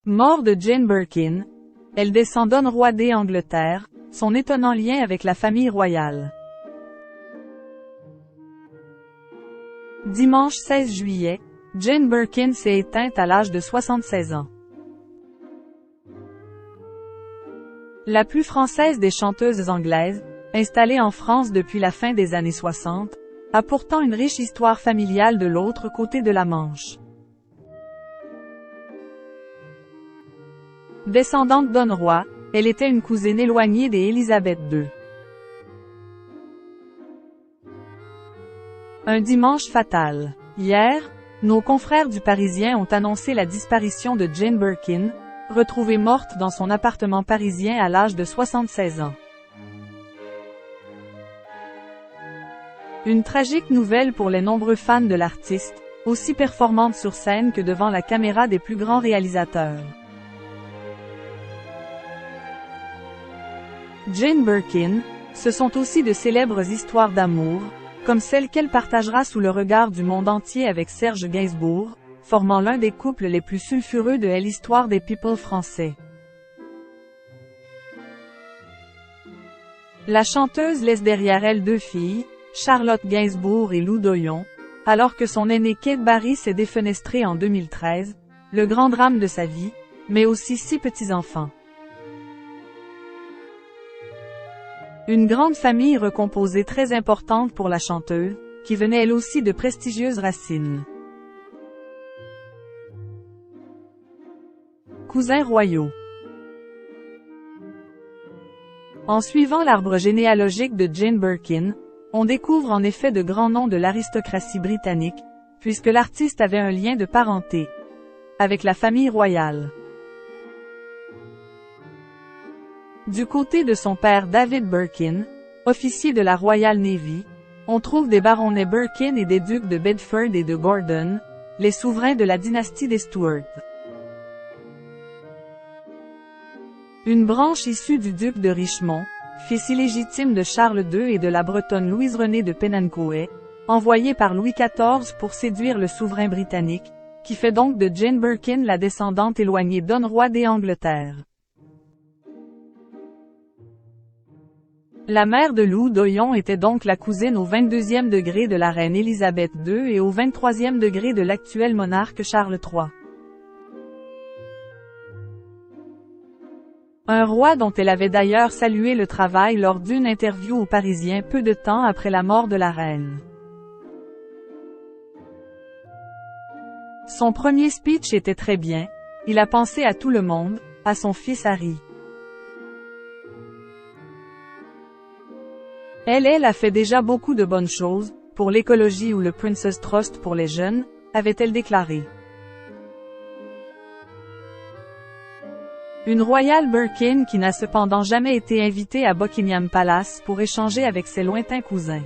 Mort de Jane Birkin, elle descend Don Roi d'Angleterre, son étonnant lien avec la famille royale. Dimanche 16 juillet, Jane Birkin s'est éteinte à l'âge de 76 ans. La plus française des chanteuses anglaises, installée en France depuis la fin des années 60, a pourtant une riche histoire familiale de l'autre côté de la Manche. Descendante Don Roi, elle était une cousine éloignée des Élisabeth II. Un dimanche fatal. Hier, nos confrères du Parisien ont annoncé la disparition de Jane Birkin, retrouvée morte dans son appartement parisien à l'âge de 76 ans. Une tragique nouvelle pour les nombreux fans de l'artiste, aussi performante sur scène que devant la caméra des plus grands réalisateurs. Jane Birkin, ce sont aussi de célèbres histoires d'amour, comme celle qu'elle partagera sous le regard du monde entier avec Serge Gainsbourg, formant l'un des couples les plus sulfureux de l'histoire des people français. La chanteuse laisse derrière elle deux filles, Charlotte Gainsbourg et Lou Doyon, alors que son aînée Kate Barry s'est défenestrée en 2013, le grand drame de sa vie, mais aussi 6 petits-enfants. Une grande famille recomposée très importante pour la chanteuse, qui venait elle aussi de prestigieuses racines. Cousins royaux. En suivant l'arbre généalogique de Jane Birkin, on découvre en effet de grands noms de l'aristocratie britannique, puisque l'artiste avait un lien de parenté avec la famille royale. Du côté de son père David Birkin, officier de la Royal Navy, on trouve des baronnets Birkin et des ducs de Bedford et de Gordon, les souverains de la dynastie des Stuart. Une branche issue du duc de Richmond, fils illégitime de Charles II et de la Bretonne Louise-Renée de Penancoë, envoyée par Louis XIV pour séduire le souverain britannique, qui fait donc de Jane Birkin la descendante éloignée Don Roi d'Angleterre. La mère de Lou Doyon était donc la cousine au 22e degré de la reine Élisabeth II et au 23e degré de l'actuel monarque Charles III. Un roi dont elle avait d'ailleurs salué le travail lors d'une interview aux Parisiens peu de temps après la mort de la reine. Son premier speech était très bien, il a pensé à tout le monde, à son fils Harry. Elle a fait déjà beaucoup de bonnes choses, pour l'écologie ou le Prince's Trust pour les jeunes, avait-elle déclaré. Une royale Birkin qui n'a cependant jamais été invitée à Buckingham Palace pour échanger avec ses lointains cousins.